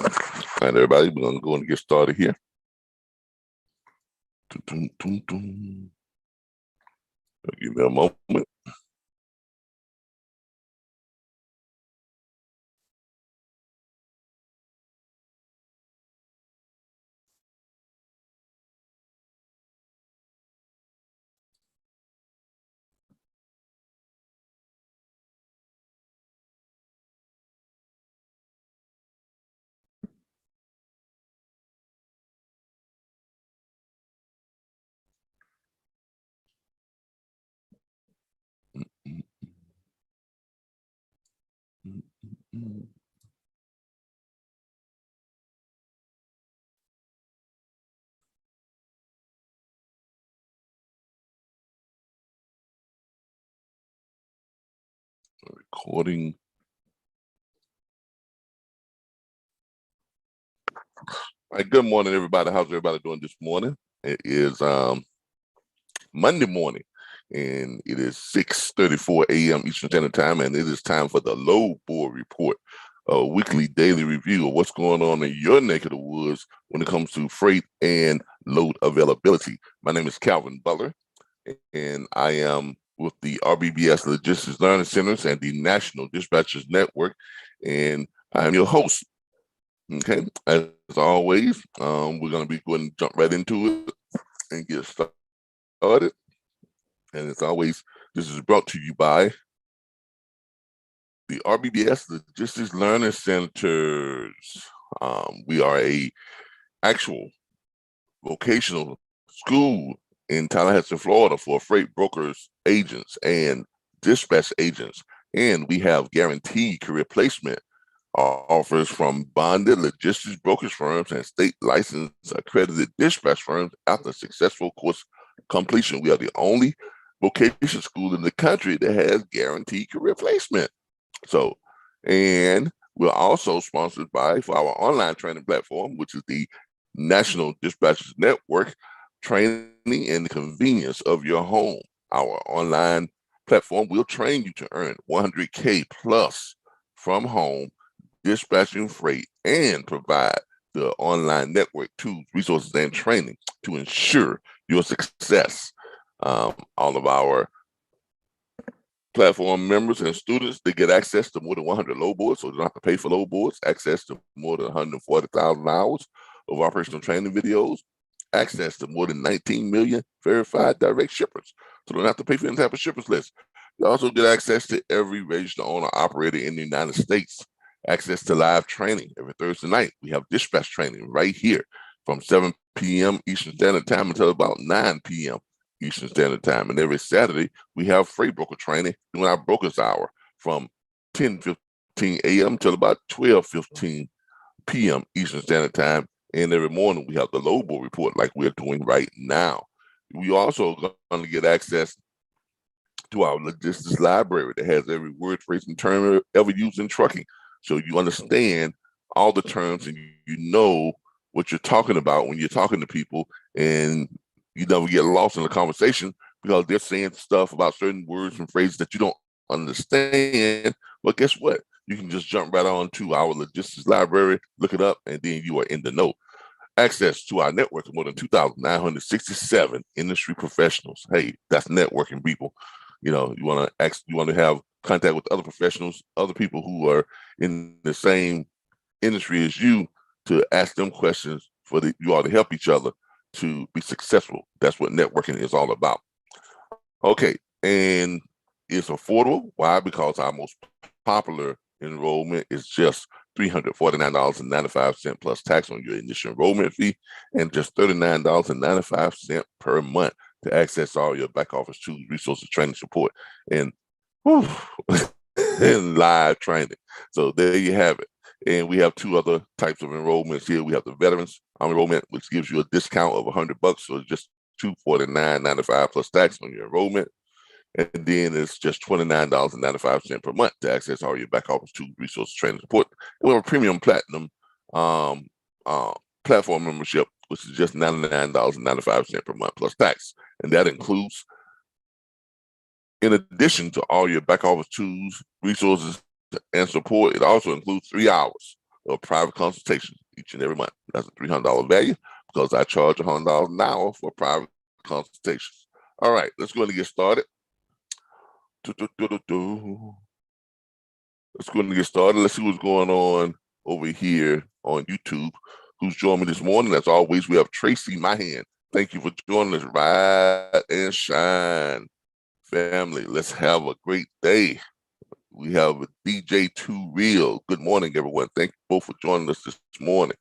All right, everybody, we're going to go and get started here. Give me a moment. Recording. All right, good morning, everybody. How's everybody doing this morning? It is Monday morning, and it is 6:34 a.m. Eastern Standard Time, and it is time for the Load Board Report, a weekly daily review of what's going on in your neck of the woods when it comes to freight and load availability. My name is Calvin Butler, and I am with the RBBS Logistics Learning Centers and the National Dispatchers Network, and I am your host. Okay, as always, we're going to be going to jump right into it and get started. And as always, this is brought to you by the RBBS Logistics Learning Centers. We are a actual vocational school in Tallahassee, Florida for freight brokers, agents, and dispatch agents. And we have guaranteed career placement offers from bonded logistics brokerage firms and state licensed accredited dispatch firms after successful course completion. We are the only vocation school in the country that has guaranteed career placement. So, and we're also sponsored by, for our online training platform, which is the National Dispatchers Network, training in the convenience of your home. Our online platform will train you to earn $100K plus from home dispatching freight and provide the online network tools, resources, and training to ensure your success. All of our platform members and students, they get access to more than 100 load boards, so they don't have to pay for load boards, access to more than 140,000 hours of operational training videos, access to more than 19 million verified direct shippers, so they don't have to pay for any type of shippers list. You also get access to every registered owner operator in the United States, access to live training every Thursday night. We have dispatch training right here from 7 p.m. Eastern Standard Time until about 9 p.m. Eastern Standard Time. And every Saturday, we have freight broker training during our broker's hour from 10:15 a.m. till about 12:15 p.m. Eastern Standard Time. And every morning, we have the load board report like we're doing right now. We also going to get access to our logistics library that has every word, phrase, and term ever used in trucking. So you understand all the terms and you know what you're talking about when you're talking to people, and you never get lost in the conversation because they're saying stuff about certain words and phrases that you don't understand. But guess what? You can just jump right on to our logistics library, look it up, and then you are in the know. Access to our network of more than 2,967 industry professionals. Hey, that's networking, people. You know, you want to have contact with other professionals, other people who are in the same industry as you, to ask them questions for you all to help each other to be successful. That's what networking is all about. Okay, and it's affordable. Why? Because our most popular enrollment is just $349.95 plus tax on your initial enrollment fee, and just $39.95 per month to access all your back office tools, resources, training, support, and and live training. So there you have it. And we have two other types of enrollments here. We have the veterans enrollment, which gives you a discount of $100, so just $249.95 plus tax on your enrollment. And then it's just $29.95 per month to access all your back office tools, resources, training, support. And we have a premium platinum platform membership, which is just $99.95 per month plus tax. And that includes, in addition to all your back office tools, resources, and support, it also includes 3 hours of private consultations each and every month. That's a $300 value because I charge $100 an hour for private consultations. All right, let's go ahead and get started. Let's go ahead and get started. Let's see what's going on over here on YouTube. Who's joined me this morning? As always, we have Tracy Mahan. Thank you for joining us. Ride and shine, family. Let's have a great day. We have DJ 2 Real. Good morning, everyone. Thank you both for joining us this morning.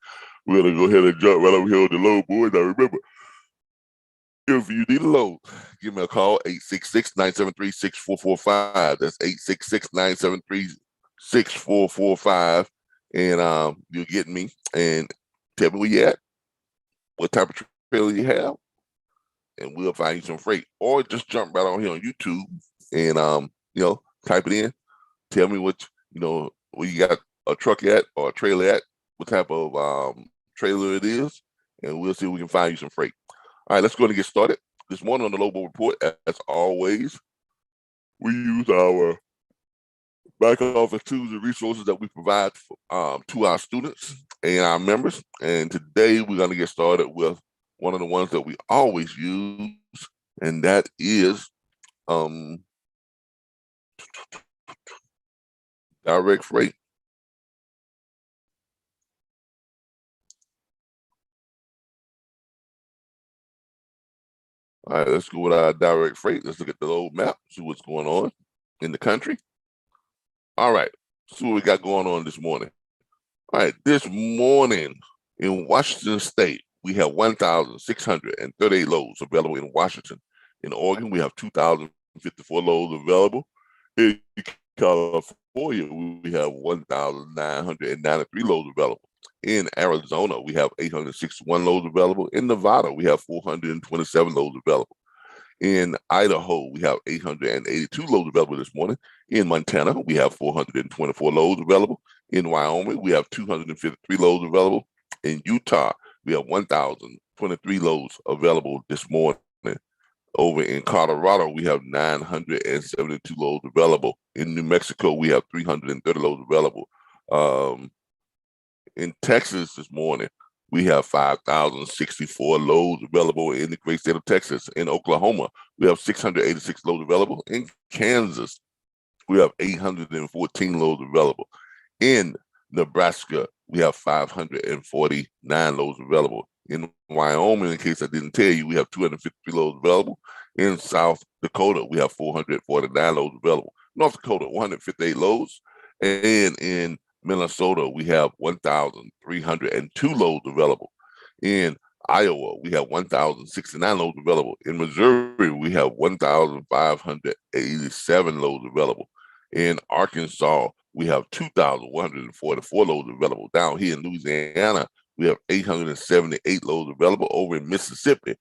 We're going to go ahead and jump right over here on the load board. Now, remember, if you need a load, give me a call, 866-973-6445. That's 866-973-6445. And you'll get me and tell me where you at, what type of trailer you have, and we'll find you some freight. Or just jump right on here on YouTube and, type it in. Tell me what, where you got a truck at or a trailer at, what type of trailer it is, and we'll see if we can find you some freight. All right, let's go ahead and get started. This morning on the Low Boat Report, as always, we use our back office tools and resources that we provide to our students and our members. And today we're going to get started with one of the ones that we always use, and that is direct freight. All right, let's go with our direct freight. Let's look at the load map, see what's going on in the country. All right, see what we got going on this morning. All right, this morning in Washington State, we have 1,638 loads available in Washington. In Oregon, we have 2,054 loads available. In California, we have 1,993 loads available. In Arizona, we have 861 loads available. In Nevada, we have 427 loads available. In Idaho, we have 882 loads available this morning. In Montana, we have 424 loads available. In Wyoming, we have 253 loads available. In Utah, we have 1,023 loads available this morning. Over in Colorado, we have 972 loads available. In New Mexico, we have 330 loads available. In Texas this morning, we have 5,064 loads available in the great state of Texas. In Oklahoma, we have 686 loads available. In Kansas, we have 814 loads available. In Nebraska, we have 549 loads available. In Wyoming, in case I didn't tell you, we have 253 loads available. In South Dakota, we have 449 loads available. North Dakota, 158 loads. And in Minnesota, we have 1,302 loads available. In Iowa, we have 1,069 loads available. In Missouri, we have 1,587 loads available. In Arkansas, we have 2,144 loads available. Down here in Louisiana, we have 878 loads available. Over in Mississippi,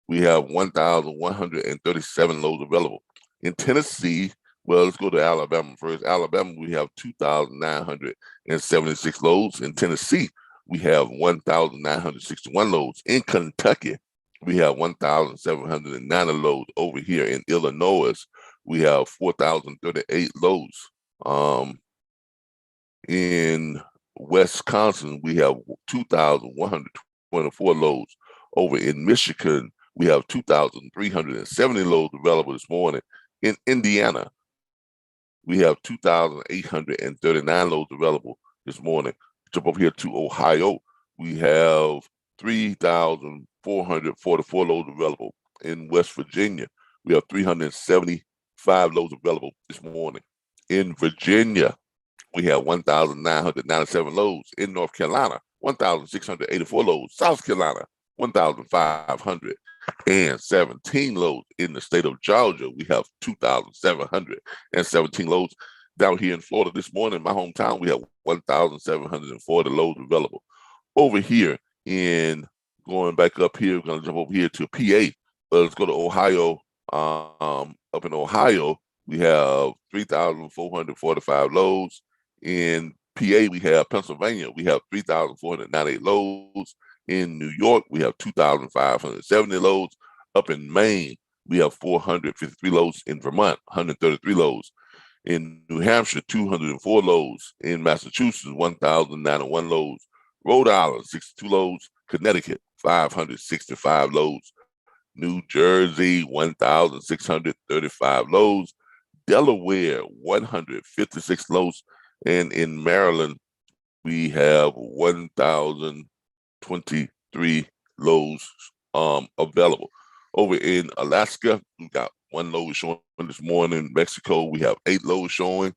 we have 1,137 loads available. In Tennessee, well, let's go to Alabama first. Alabama, we have 2,976 loads. In Tennessee, we have 1,961 loads. In Kentucky, we have 1,790 loads. Over here in Illinois, we have 4,038 loads. In Wisconsin, we have 2,124 loads. Over in Michigan, we have 2,370 loads available this morning. In Indiana, we have 2,839 loads available this morning. Jump up here to Ohio, we have 3,444 loads available. In West Virginia, we have 375 loads available this morning. In Virginia, we have 1,997 loads. In North Carolina, 1,684 loads. South Carolina, 1,517 loads. In the state of Georgia, we have 2,717 loads. Down here in Florida this morning, my hometown, we have 1,740 loads available. Over here in, going back up here, we're going to jump over here to PA. Let's go to Ohio. Up in Ohio, we have 3,445 loads. In PA, we have Pennsylvania, we have 3,498 loads. In New York, we have 2,570 loads. Up in Maine, we have 453 loads. In Vermont, 133 loads. In New Hampshire, 204 loads. In Massachusetts, 1,091 loads. Rhode Island, 62 loads. Connecticut, 565 loads. New Jersey, 1,635 loads. Delaware, 156 loads. And in Maryland, we have 1,023 loads available. Over in Alaska, we got 1 load showing this morning. Mexico, we have 8 loads showing.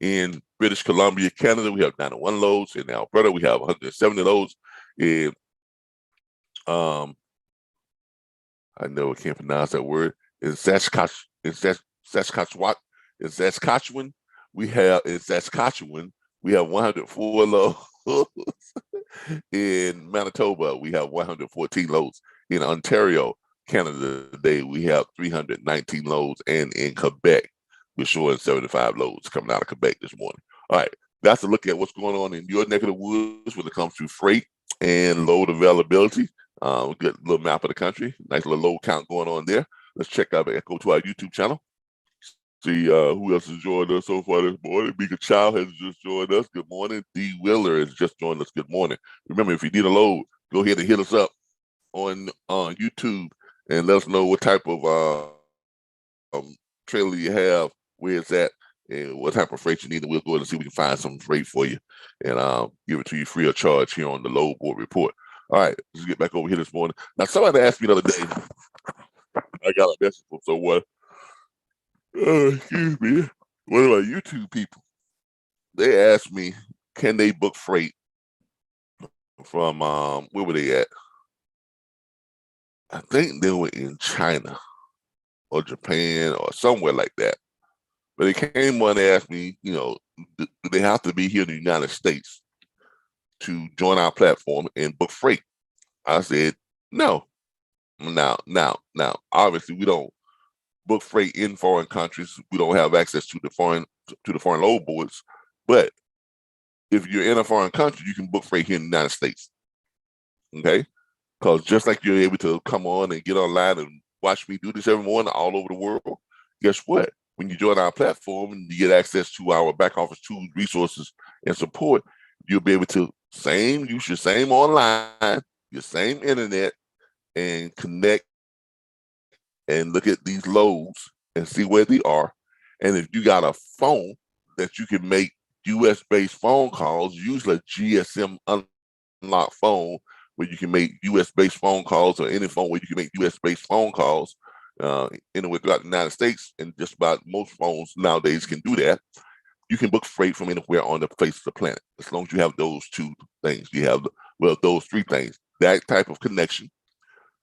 In British Columbia, Canada, we have 91 loads. In Alberta, we have 170 loads. In I know I can't pronounce that word. In Saskatchewan, we have 104 loads. In Manitoba, we have 114 loads. In Ontario, Canada today, we have 319 loads. And in Quebec, we're showing 75 loads coming out of Quebec this morning. All right, that's a look at what's going on in your neck of the woods when it comes to freight and load availability. Good little map of the country. Nice little load count going on there. Let's check out and go to our YouTube channel. See who else has joined us so far this morning. Mika Chow has just joined us. Good morning. D. Willer has just joined us. Good morning. Remember, if you need a load, go ahead and hit us up on YouTube and let us know what type of trailer you have, where it's at, and what type of freight you need. And we'll go ahead and see if we can find some freight for you and give it to you free of charge here on the Load Board Report. All right, let's get back over here this morning. Now, somebody asked me the other day, I got a message from someone, excuse me, one of my YouTube people. They asked me, can they book freight from, where were they at? I think they were in China or Japan or somewhere like that. But they came on and asked me, do they have to be here in the United States to join our platform and book freight? I said, no. Now, obviously we don't book freight in foreign countries. We don't have access to the foreign load boards. But if you're in a foreign country, you can book freight here in the United States. Okay? Because just like you're able to come on and get online and watch me do this every morning all over the world, guess what? When you join our platform and you get access to our back office tools, resources, and support, you'll be able to use your same online, your same internet, and connect and look at these loads and see where they are. And if you got a phone that you can make US-based phone calls, usually a GSM unlocked phone where you can make US-based phone calls, or any phone where you can make US-based phone calls anywhere throughout the United States, and just about most phones nowadays can do that. You can book freight from anywhere on the face of the planet, as long as you have those 2 things. You have, those 3 things: that type of connection,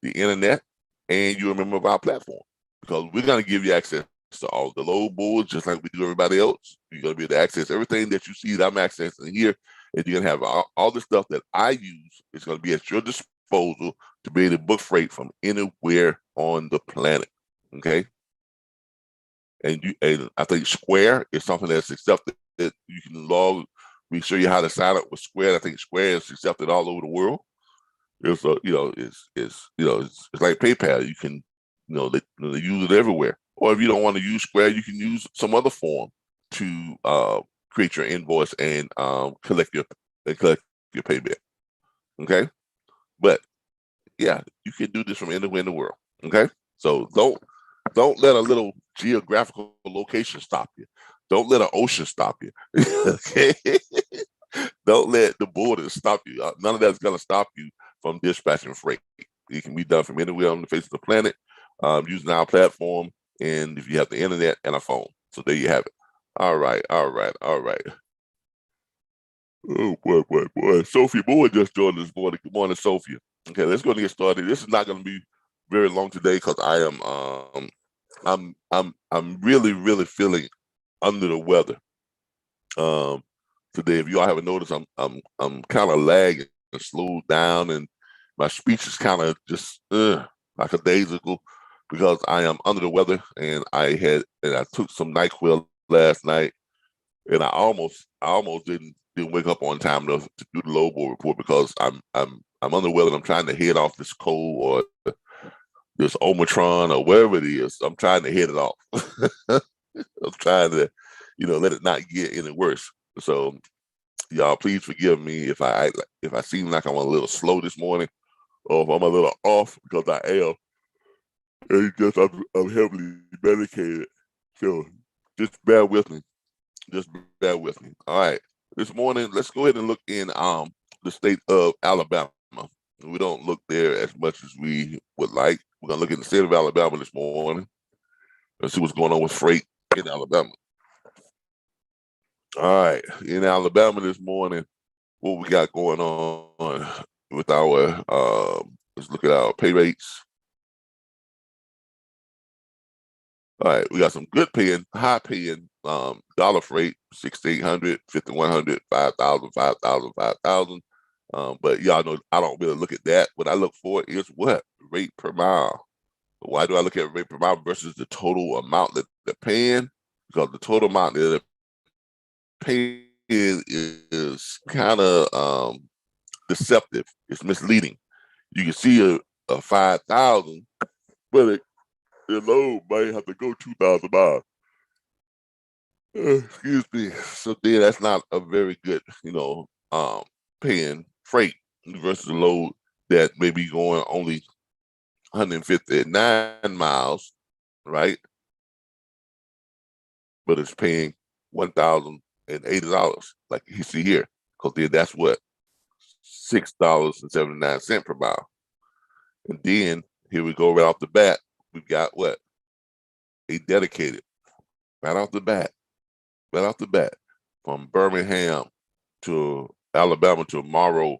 the internet, and you're a member of our platform, because we're going to give you access to all the load boards, just like we do everybody else. You're going to be able to access everything that you see that I'm accessing here, and you're going to have all the stuff that I use. It's going to be at your disposal to be able to book freight from anywhere on the planet. Okay. And I think Square is something that's accepted, that you can log. We show you how to sign up with Square. I think Square is accepted all over the world. It's it's like PayPal. You can they use it everywhere. Or if you don't want to use Square, you can use some other form to create your invoice and collect your payment. Okay, but yeah, you can do this from anywhere in the world. Okay, so don't let a little geographical location stop you. Don't let an ocean stop you. Okay, don't let the borders stop you. None of that's gonna stop you from dispatching freight. It can be done from anywhere on the face of the planet using our platform, and if you have the internet and a phone. So there you have it. All right. Oh boy. Sophia Moore just joined this morning. Good morning, Sophia. Okay, let's go and get started. This is not going to be very long today, because I am I'm really feeling under the weather today. If you all haven't noticed, I'm kind of lagging and slowed down, and my speech is kind of just like a daisical, because I am under the weather, and I took some NyQuil last night, and I almost didn't wake up on time enough to do the load board report, because I'm under the weather. I'm trying to head off this cold or this Omicron or whatever it is. I'm trying to head it off. I'm trying to let it not get any worse. So y'all, please forgive me if I seem like I'm a little slow this morning, or if I'm a little off, because I am. It's just I'm heavily medicated. So just bear with me. Just bear with me. All right. This morning, let's go ahead and look in the state of Alabama. We don't look there as much as we would like. We're gonna look in the state of Alabama this morning. Let's see what's going on with freight in Alabama. All right, in Alabama this morning, what we got going on with our let's look at our pay rates. All right, we got some good paying, high paying dollar freight, 6,800, 5,100, 5,000, 5,000, 5,000. But y'all know I don't really look at that. What I look for is what? Rate per mile. Why do I look at rate per mile versus the total amount that they're paying? Because the total amount that they're paying is kind of deceptive. It's misleading. You can see a 5,000, but the load might have to go 2,000 miles. Excuse me. So then that's not a very good, paying freight versus a load that may be going only 159 miles, right? But it's paying $1,080, like you see here, because then that's what $6.79 per mile. And then here we go right off the bat. We've got what? A dedicated right off the bat, from Birmingham to Alabama to Morrow,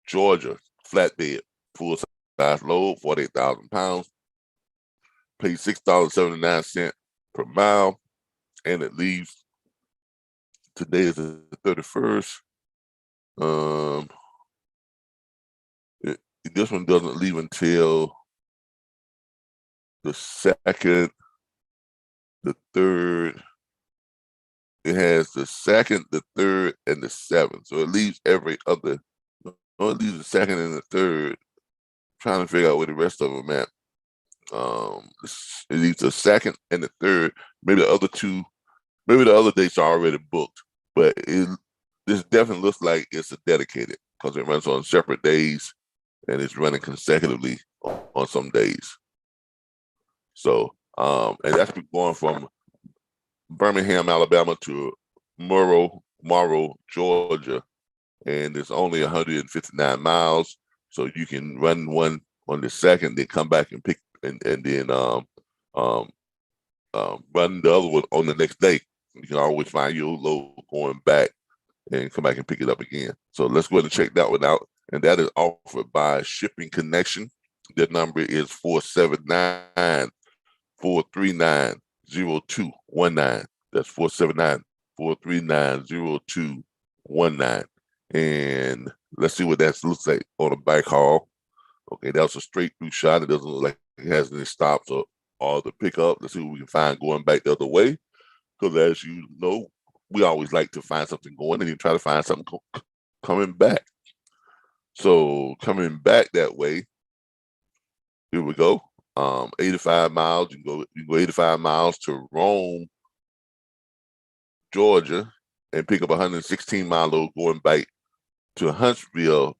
Georgia, flatbed, full size load, 48,000 pounds, pays $6.79 per mile, and it leaves. Today is the 31st. This one doesn't leave until the 2nd, the 3rd. It has the 2nd, the 3rd, and the 7th. So it leaves every other. No, it leaves the 2nd and the 3rd. Trying to figure out where the rest of them at. It leaves the 2nd and the 3rd. Maybe the other two. Maybe the other dates are already booked. But this definitely looks like it's a dedicated, because it runs on separate days and it's running consecutively on some days. So, and that's been going from Birmingham, Alabama to Morrow, Georgia, and it's only 159 miles. So you can run one on the 2nd, then come back and pick, and then run the other one on the next day. You can always find your load going back and come back and pick it up again. So let's go ahead and check that one out. And that is offered by Shipping Connection. Their number is 479-439-0219. That's 479-439-0219. And let's see what that looks like on a bike haul. Okay, that was a straight through shot. It doesn't look like it has any stops or the pickup. Let's see what we can find going back the other way. Because as you know, we always like to find something going and then try to find something coming back. So coming back that way, here we go. 85 miles. You can go 85 miles to Rome, Georgia, and pick up a 116-mile load going back to Huntsville,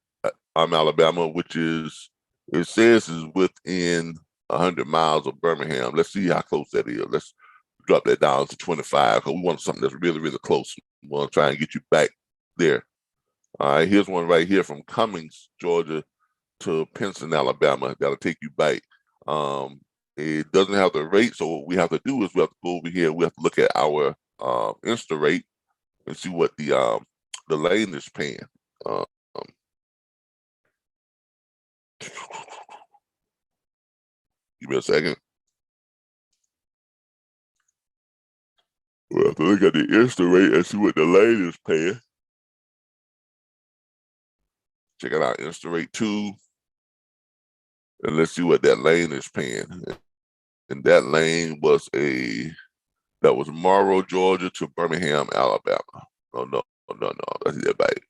Alabama, which is, it says, is within 100 miles of Birmingham. Let's see how close that is. Let's drop that down to 25, because we want something that's really, really close. We want to try and get you back there. All right, here's one right here from Cummings, Georgia to Pinson, Alabama. That'll take you back. It doesn't have the rate, so what we have to do is we have to go over here. We have to look at our Insta Rate and see what the lane is paying. Give me a second. We'll have to look at the Insta Rate and see what the lane is paying. Check it out, Insta Rate 2. And let's see what that lane is paying. And that lane was that was Morrow, Georgia to Birmingham, Alabama. No. That's it, right.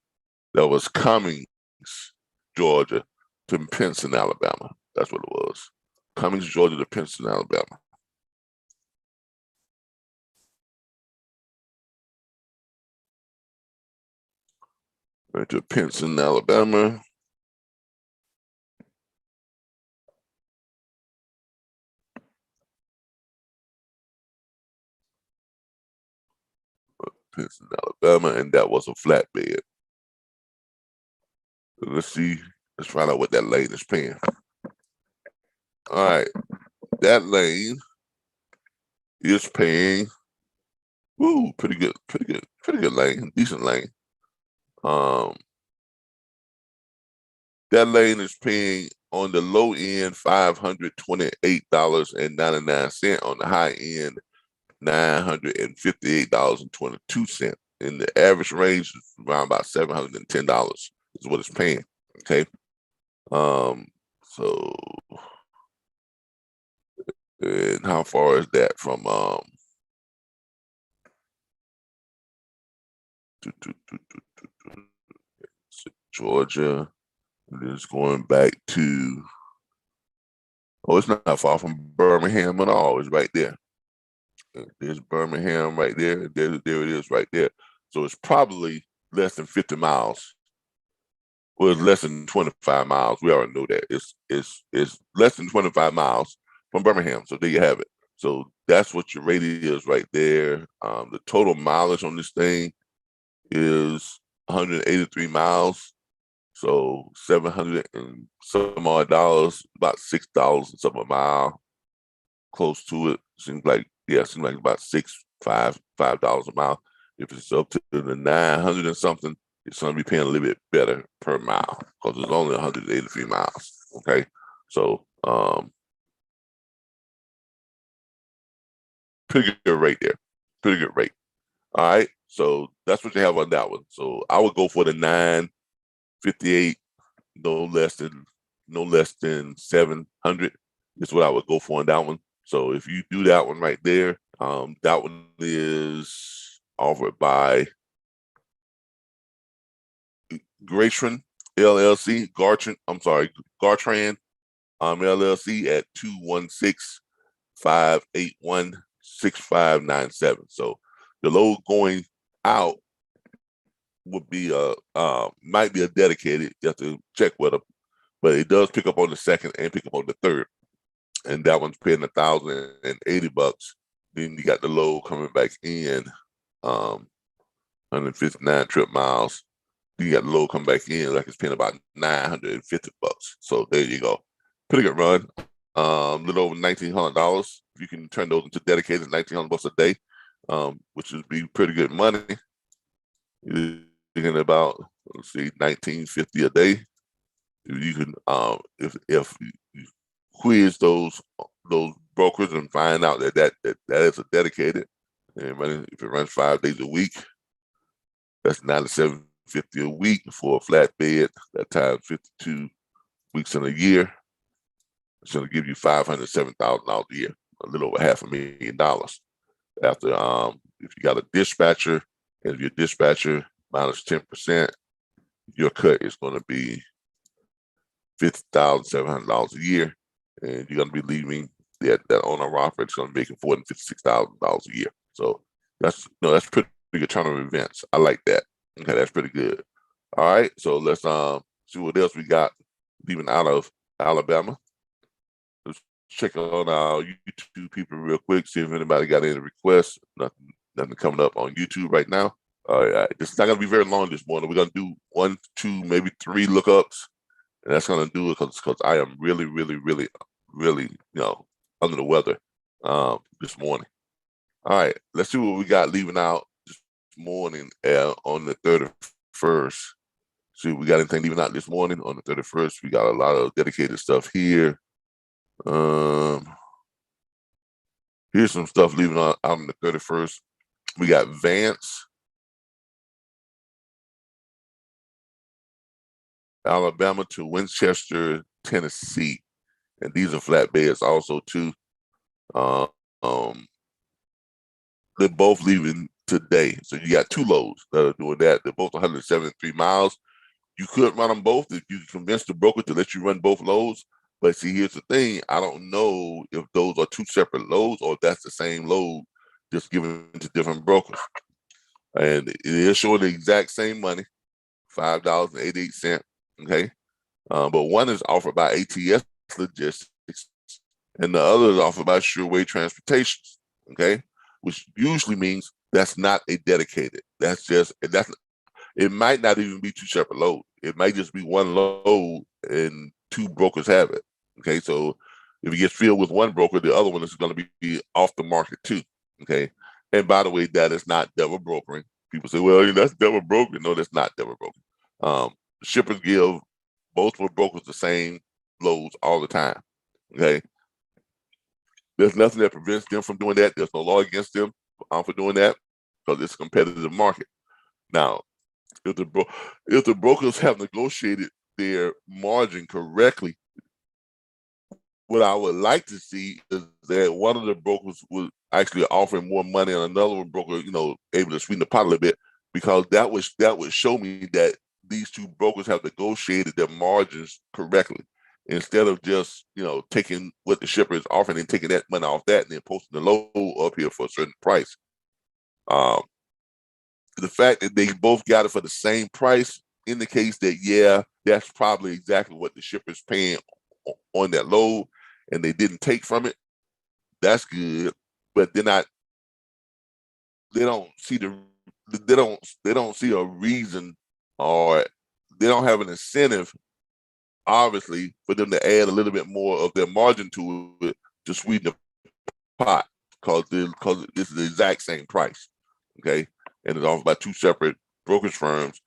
That was Cummings, Georgia to Pinson, Alabama. That's what it was. Cummings, Georgia to Pinson, Alabama. Right to Pinson, Alabama. Pinson, Alabama, and that was a flatbed. So let's see. Let's find out what that lane is paying. All right, that lane is paying. Woo, pretty good lane, decent lane. That lane is paying on the low end $528.99. On the high end, $958.22. And the average range is around about $710 is what it's paying. Okay. So and how far is that from Georgia? It's going back to, oh, it's not far from Birmingham at all. It's right there. There's Birmingham right there. There it is right there. So it's probably less than 50 miles. Well, it's less than 25 miles. We already know that. It's less than 25 miles from Birmingham. So there you have it. So that's what your rate is right there. The total mileage on this thing is 183 miles. So 700 and some odd dollars, about $6 and some a mile, close to it. Seems like about $5 a mile. If it's up to the 900 and something, it's going to be paying a little bit better per mile because it's only 183 miles. Okay, so pretty good rate there. Pretty good rate. All right, so that's what you have on that one. So I would go for the 958, no less than 700 is what I would go for on that one. So if you do that one right there, that one is offered by Gartran LLC, Gartran LLC at 216-581-6597. So the load going out would be might be a dedicated. You have to check with them, but it does pick up on the second and pick up on the third, and that one's paying $1,080. Then you got the load coming back in, 159 trip miles. Then you got the load coming back in like it's paying about $950. So there you go, pretty good run. A little over $1,900. If you can turn those into dedicated, $1,900 a day, which would be pretty good money. You're thinking about, let's see, $1,950 a day. If you can, if you quiz those brokers and find out that is a dedicated, and if it runs 5 days a week, that's $97.50 a week for a flatbed. That times 52 weeks in a year. It's going to give you $507,000 a year, a little over $500,000. After if you got a dispatcher, and if your dispatcher minus 10%, your cut is going to be $50,700 a year, and you're going to be leaving that owner operator is going to be making $456,000 a year. So that's pretty good turn of events. I like that. Okay, that's pretty good. All right, so let's see what else we got leaving out of Alabama. Let's check on our YouTube people real quick, see if anybody got any requests. Nothing coming up on YouTube right now. All right, it's not gonna be very long this morning. We're gonna do 1, 2, maybe 3 lookups, and that's gonna do it because I am really, under the weather this morning. All right, let's see what we got leaving out this morning on the 31st. See if we got anything leaving out this morning on the 31st. We got a lot of dedicated stuff here. Here's some stuff leaving out on the 31st. We got Vance, Alabama to Winchester, Tennessee, and these are flatbeds also too. They're both leaving today, so you got 2 loads that are doing that. They're both 173 miles. You could run them both if you convince the broker to let you run both loads. But see, here's the thing: I don't know if those are 2 separate loads or if that's the same load, just given to different brokers. And it is showing the exact same money $5.88. Okay, but one is offered by ATS Logistics, and the other is offered by Sureway Transportation. Okay, which usually means that's not a dedicated. That's it might not even be two separate loads. It might just be one load and two brokers have it. Okay, so if it gets filled with one broker, the other one is going to be off the market too. Okay, and by the way, that is not double brokering. People say, well, that's double brokering. No, that's not double brokering. Shippers give both brokers the same loads all the time. Okay, there's nothing that prevents them from doing that. There's no law against them for doing that because it's a competitive market. Now, if the brokers have negotiated their margin correctly, what I would like to see is that one of the brokers was actually offering more money and another broker, able to sweeten the pot a little bit, because that would show me that these two brokers have negotiated their margins correctly, instead of just taking what the shipper is offering and taking that money off that and then posting the load up here for a certain price. The fact that they both got it for the same price indicates that, yeah, that's probably exactly what the shipper's paying on that load, and they didn't take from it. That's good, but they don't see a reason, or they don't have an incentive, obviously, for them to add a little bit more of their margin to it to sweeten the pot, because this is the exact same price. Okay, and it's offered by two separate brokerage firms,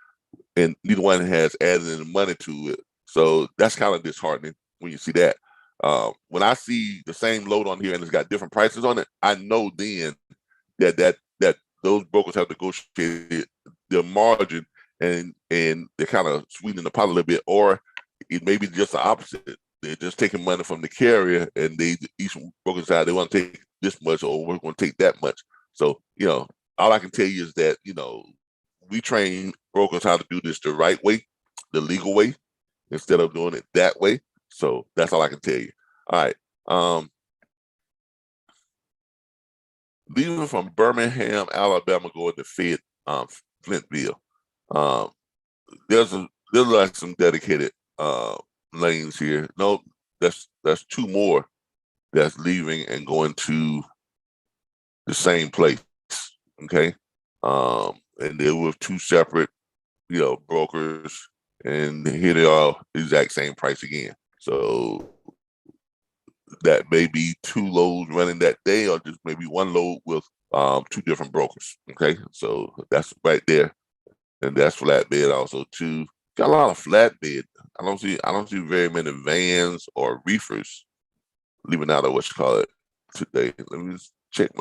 and neither one has added any money to it. So that's kind of disheartening when you see that. When I see the same load on here and it's got different prices on it, I know then that those brokers have negotiated their margin, and they're kind of sweetening the pot a little bit, or it may be just the opposite. They're just taking money from the carrier, and each broker decide they want to take this much, or we're going to take that much. So all I can tell you is that we train brokers how to do this the right way, the legal way, instead of doing it that way. So that's all I can tell you. All right. Leaving from Birmingham, Alabama, going to Flintville. There's like some dedicated lanes here. No, that's two more that's leaving and going to the same place. Okay. And they're with two separate, brokers, and here they are, exact same price again. So that may be two loads running that day, or just maybe one load with two different brokers. Okay, so that's right there, and that's flatbed also too. Got a lot of flatbed. I don't see very many vans or reefers leaving out of what you call it today. Let me just check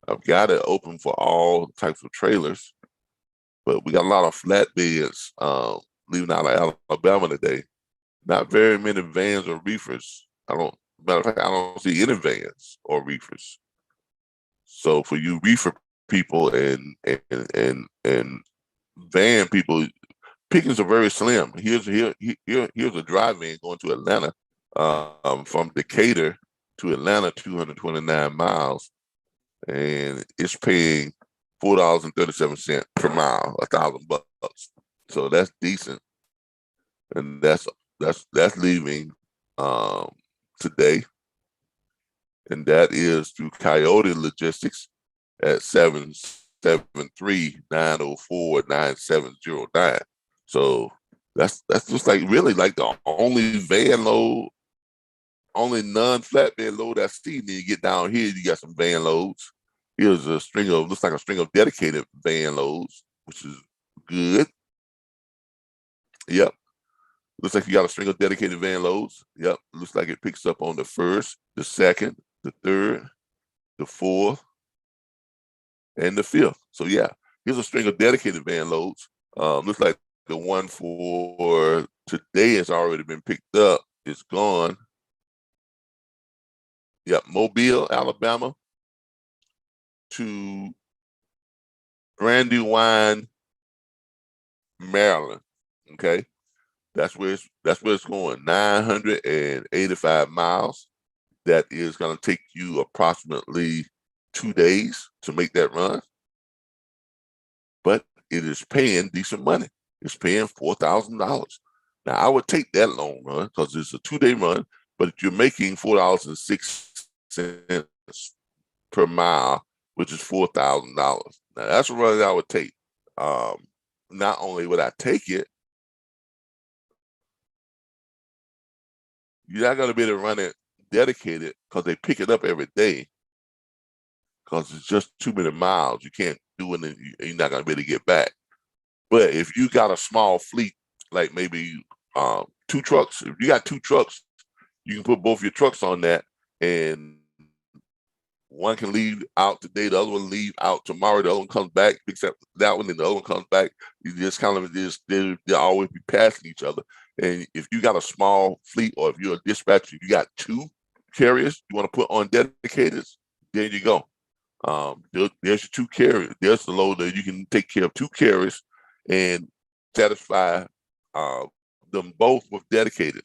I've got it open for all types of trailers, but we got a lot of flatbeds leaving out of Alabama today. Not very many vans or reefers. Matter of fact, I don't see any vans or reefers. So for you reefer people and van people, pickings are very slim. Here's a dry van going to Atlanta, from Decatur to Atlanta, 229 miles, and it's paying $4.37 per mile, $1,000. So that's decent, and that's leaving today, and that is through Coyote Logistics at 773-904-9709. So that's just like really like the only van load, only non-flatbed load I see. Then you get down here, you got some van loads. Here's looks like a string of dedicated van loads, which is good. Yep. Looks like you got a string of dedicated van loads. Yep. Looks like it picks up on the 1st, the 2nd, the 3rd, the 4th, and the 5th. So yeah, here's a string of dedicated van loads. Looks like the one for today has already been picked up. It's gone. Yep, Mobile, Alabama to Brandywine, Maryland. Okay. That's where it's going. 985 miles. That is going to take you approximately 2 days to make that run, but it is paying decent money. is paying $4,000. Now, I would take that long run because it's a 2-day run, but you're making $4.06 per mile, which is $4,000. Now, that's a run that I would take. Not only would I take it, you're not going to be able to run it dedicated because they pick it up every day because it's just too many miles. You can't do it and you're not going to be able to get back. But if you got a small fleet, like maybe 2 trucks, if you got 2 trucks, you can put both your trucks on that, and one can leave out today, the other one leave out tomorrow, the other one comes back, picks up that one, and the other one comes back. You just kind of they'll always be passing each other. And if you got a small fleet, or if you're a dispatcher, you got 2 carriers you want to put on dedicated, there you go. There's your 2 carriers. There's the load that you can take care of 2 carriers and satisfy them both with dedicated.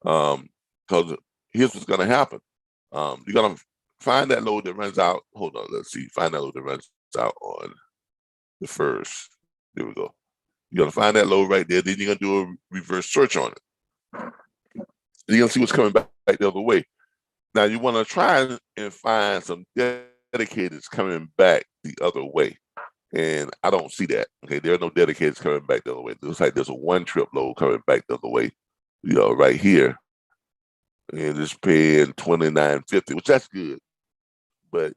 Because here's what's going to happen. You're going to find that load that runs out. Hold on, let's see. Find that load that runs out on the 1st. There we go. You're going to find that load right there. Then you're going to do a reverse search on it. And you're going to see what's coming back the other way. Now, you want to try and find some dedicateds coming back the other way. And I don't see that. Okay, there are no dedicateds coming back the other way. It looks like there's a 1-trip load coming back the other way, right here. And it's paying $29.50, which that's good. But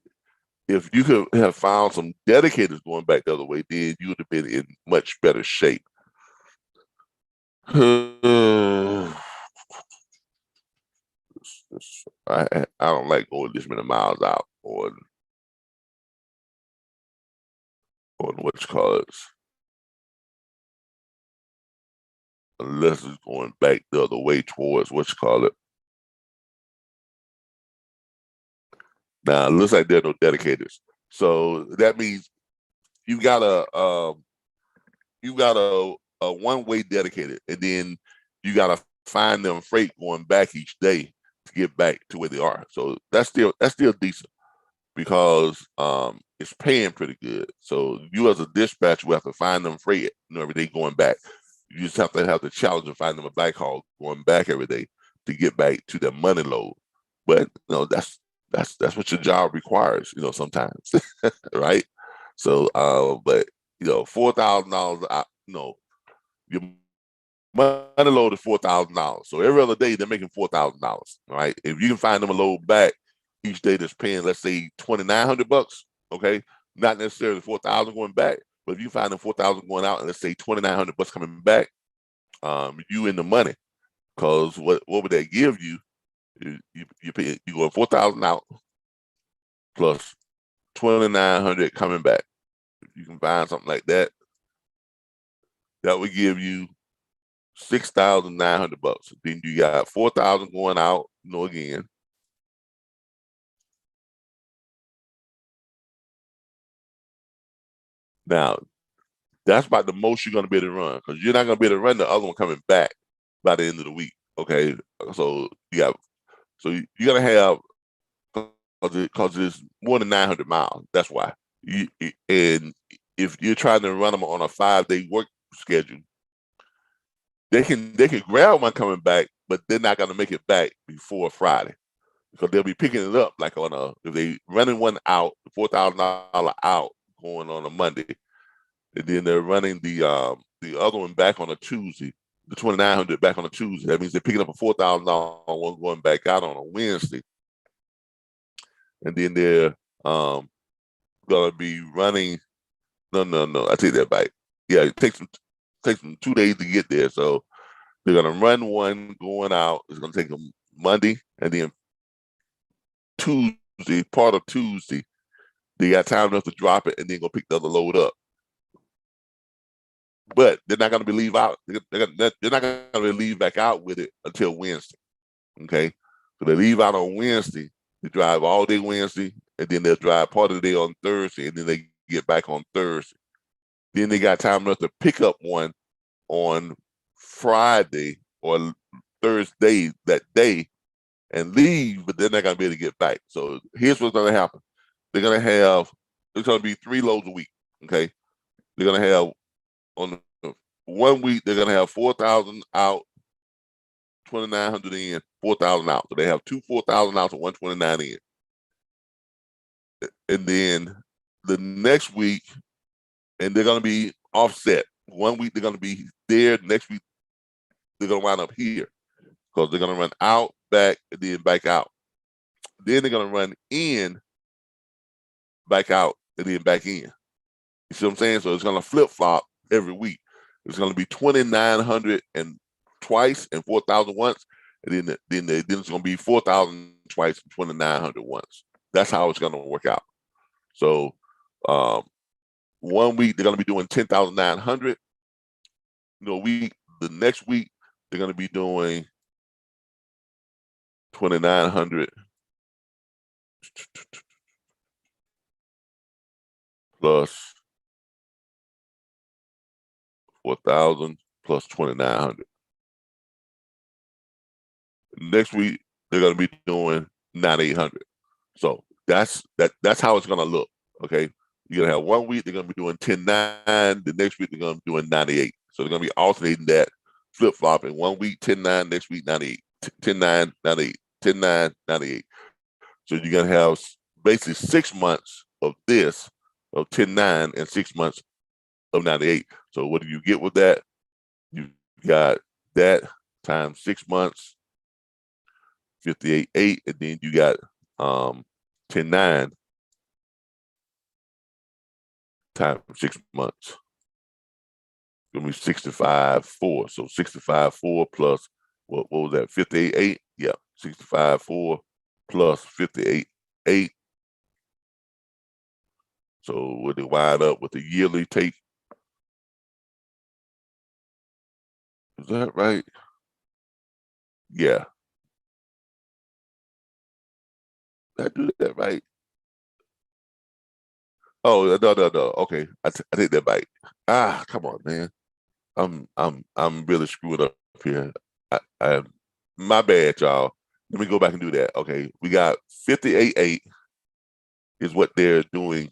if you could have found some dedicateds going back the other way, then you would have been in much better shape. I don't like going this many miles out on what you call it, unless it's going back the other way towards what you call it. Now, it looks like there are no dedicators. So that means you got a one-way dedicated, and then you got to find them freight going back each day to get back to where they are. So that's still decent because it's paying pretty good. So you as a dispatcher will have to find them freight every day going back. You just have the challenge of finding them a backhaul going back every day to get back to their money load. But that's what your job requires, sometimes, right? So, but $4,000, your money load is $4,000. So every other day they're making $4,000, right? If you can find them a load back each day that's paying, let's say $2,900, okay, not necessarily $4,000 going back, but if you find them $4,000 going out and let's say $2,900 coming back, you in the money, because what would that give you? You pay, you go $4,000 out plus $2,900 coming back. If you can find something like that, that would give you $6,900. Then you got $4,000 going out, again. Now, that's about the most you're going to be able to run, because you're not going to be able to run the other one coming back by the end of the week. Okay, so you're going to have, because it's more than 900 miles. That's why. And if you're trying to run them on a 5-day work schedule, they can grab one coming back, but they're not going to make it back before Friday, because they'll be picking it up like if they running one out, $4,000 out going on a Monday, and then they're running the other one back on a Tuesday, the $2,900 back on a Tuesday. That means they're picking up a $4,000 one going back out on a Wednesday, and then they're gonna be running. No, I take that back. Yeah, it takes them 2 days to get there, so they're gonna run one going out. It's gonna take them Monday, and then Tuesday, part of Tuesday, they got time enough to drop it and then go pick the other load up. But they're not going to be leave out. They're not going to leave back out with it until Wednesday. Okay, so they leave out on Wednesday. They drive all day Wednesday, and then they'll drive part of the day on Thursday, and then they get back on Thursday. Then they got time enough to pick up one on Friday or Thursday that day and leave, but they're not going to be able to get back. So here's what's going to happen. It's going to be 3 loads a week. Okay, they're going to have on 1 week they're gonna have 4,000 out, 2,900 in, 4,000 out. So they have 4,000 out and 129 in. And then the next week, and they're gonna be offset. 1 week they're gonna be there, next week they're gonna wind up here because they're gonna run out, back, and then back out. Then they're gonna run in, back out, and then back in. You see what I'm saying? So it's gonna flip flop every week. It's gonna be 2,900 and twice and 4,000 once, and then it's gonna be 4,000 twice and 2,900 once. That's how it's gonna work out. So 1 week they're gonna be doing 10,900. The next week they're gonna be doing 2,900 plus 4,000 plus 2,900. Next week they're gonna be doing 9,800. So that's how it's gonna look. Okay, you're gonna have 1 week they're gonna be doing 10,900. The next week they're gonna be doing 98. So they're gonna be alternating that, flip flopping. 1 week 10,900, next week 98. 10,900, 98. 10,900, 98. So you're gonna have basically 6 months of this, of 10,900, and 6 months of 98. So what do you get with that? You got that times 6 months, 58.8, and then you got 10,900 times 6 months. It's gonna be 65.4. So 65.4 plus what was that? 58.8? Yeah, 65.4 plus 58.8. So would it wind up with a yearly take? Is that right? Yeah. Did I do that right? Oh no. Okay, I take that back. Come on, man. I'm really screwing up here. I my bad, y'all. Let me go back and do that. Okay, we got 58.8 is what they're doing.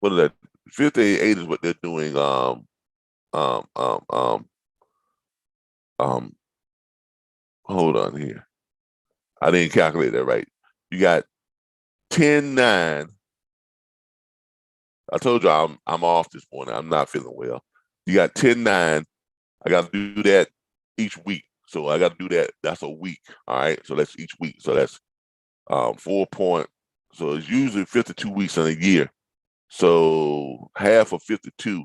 What is that? 58.8 is what they're doing. Hold on here. I didn't calculate that right. You got 10,900. I told you I'm off this morning. I'm not feeling well. You got 10,900. I got to do that each week. So I got to do that. That's a week. All right. So that's each week. So that's 4 point. So it's usually 52 weeks in a year. So half of 52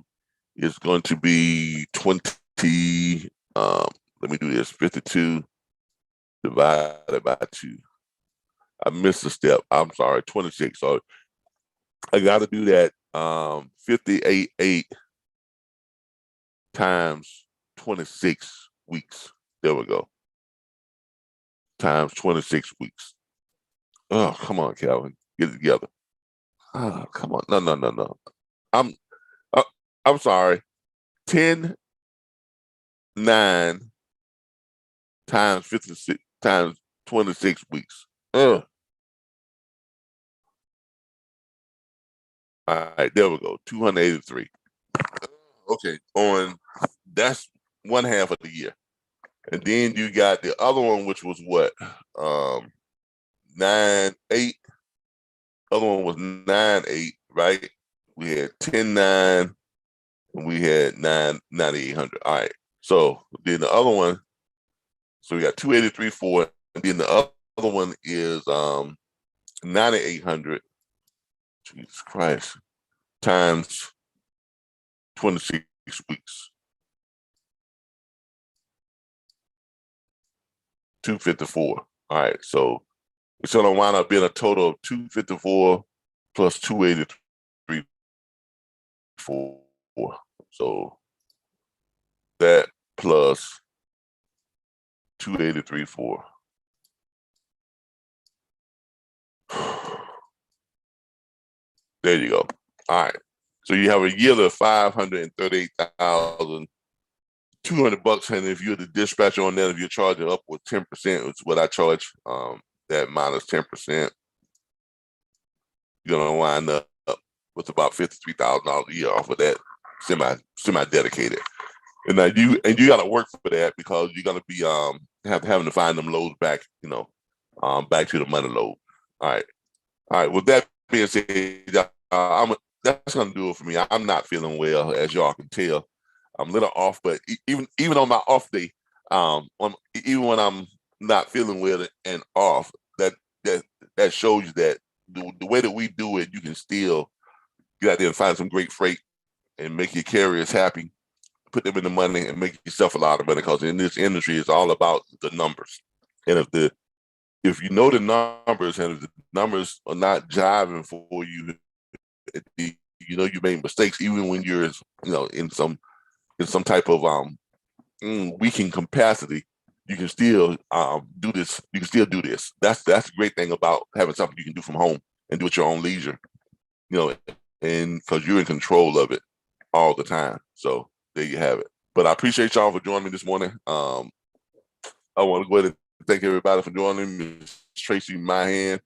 is going to be 20. Let me do this. 52 divided by 2. I missed a step. I'm sorry. 26. So I got to do that 58.8 times 26 weeks. There we go. Times 26 weeks. Oh, come on, Calvin. Get it together. Oh, come on. No. I'm sorry. 10,900 times 56 times 26 weeks. All right, there we go. 283. Okay, that's one half of the year. And then you got the other one, which was what? 9.8. Other one was 9.8, right? We had 10,900 and we had 9,800. All right. So then the other one, so we got 283.4, and then the other one is 9,800. Jesus Christ. Times 26 weeks. 254. All right. So it's going to wind up being a total of 254 plus 283.4. So that plus 283.4. There you go. All right. So you have a yield of $538,200, and if you're the dispatcher on that, if you're charging up with 10%, it's what I charge. That minus 10%, you're gonna wind up with about $53,000 a year off of that. semi-dedicated. And now you got to work for that, because you're gonna be having to find them loads back, back to the money load. All right. With that being said, that's gonna do it for me. I'm not feeling well, as y'all can tell. I'm a little off, but even on my off day, even when I'm not feeling well and off, that shows you that the way that we do it, you can still get out there and find some great freight and make your carriers happy, put them in the money, and make yourself a lot of money. Because in this industry, it's all about the numbers. And if you know the numbers, and if the numbers are not jiving for you, you made mistakes, even when you're in some type of weakened capacity, you can still do this. You can still do this. That's the great thing about having something you can do from home and do at your own leisure, and because you're in control of it all the time. So there you have it. But I appreciate y'all for joining me this morning. I want to go ahead and thank everybody for joining me. Ms. Tracy Mahan,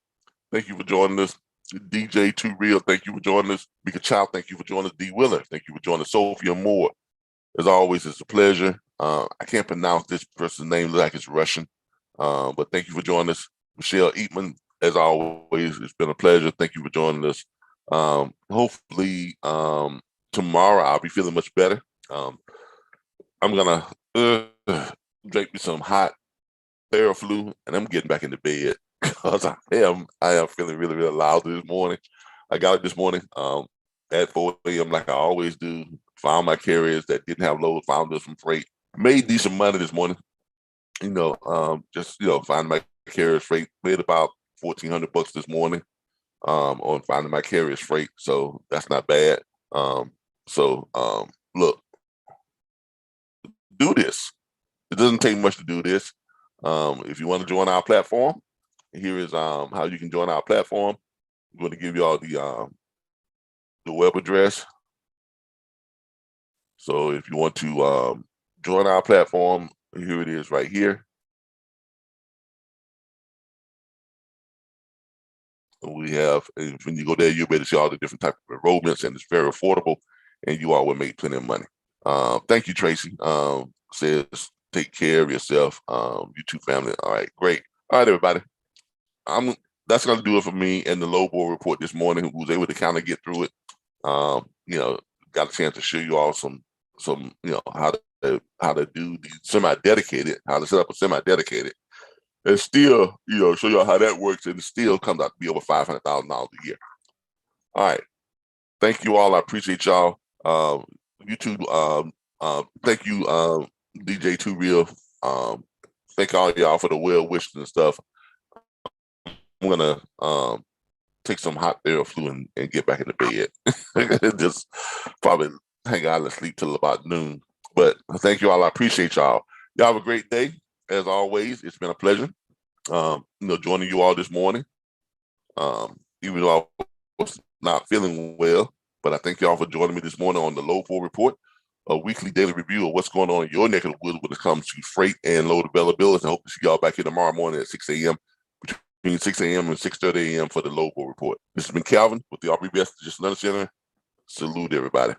thank you for joining us. DJ Too Real, thank you for joining us. Mika Chow, thank you for joining us. D Willer, thank you for joining us. Sophia Moore, as always, it's a pleasure. I can't pronounce this person's name like it's Russian, but thank you for joining us. Michelle Eatman, as always, it's been a pleasure. Thank you for joining us. Hopefully tomorrow I'll be feeling much better. I'm gonna drink me some hot Theraflu, and I'm getting back into bed because I am feeling really, really loud this morning. I got it this morning at 4 a.m. like I always do. Found my carriers that didn't have loads, found us some freight. Made decent money this morning. Finding my carriers freight. Made about $1,400 this morning on finding my carriers freight. So that's not bad. Look, do this. It doesn't take much to do this. If you want to join our platform, here is how you can join our platform. I'm going to give you all the web address. So if you want to join our platform, here it is right here. We have, when you go there, you'll be able to see all the different types of enrollments, and it's very affordable, and you all will make plenty of money. Thank you, Tracy. Says, take care of yourself, you two family. All right, great. All right, everybody. That's going to do it for me and the low board report this morning, who was able to kind of get through it. Got a chance to show you all some how to do the semi-dedicated, how to set up a semi-dedicated, and still, show you all how that works, and it still comes out to be over $500,000 a year. All right. Thank you all. I appreciate y'all. You too. Thank you, DJ Too Real. Thank all y'all for the well wishes and stuff. I'm gonna take some hot Theraflu and get back into bed. Just probably hang out and sleep till about noon. But thank you all. I appreciate y'all. Y'all have a great day. As always, it's been a pleasure. Joining you all this morning. Even though I was not feeling well, but I thank y'all for joining me this morning on the Load 4 Report, a weekly daily review of what's going on in your neck of the woods when it comes to freight and load availability. I hope to see y'all back here tomorrow morning at 6 a.m. between 6 a.m. and 6:30 a.m. for the Load 4 Report. This has been Calvin with the RBBS Logistics Center. Salute everybody.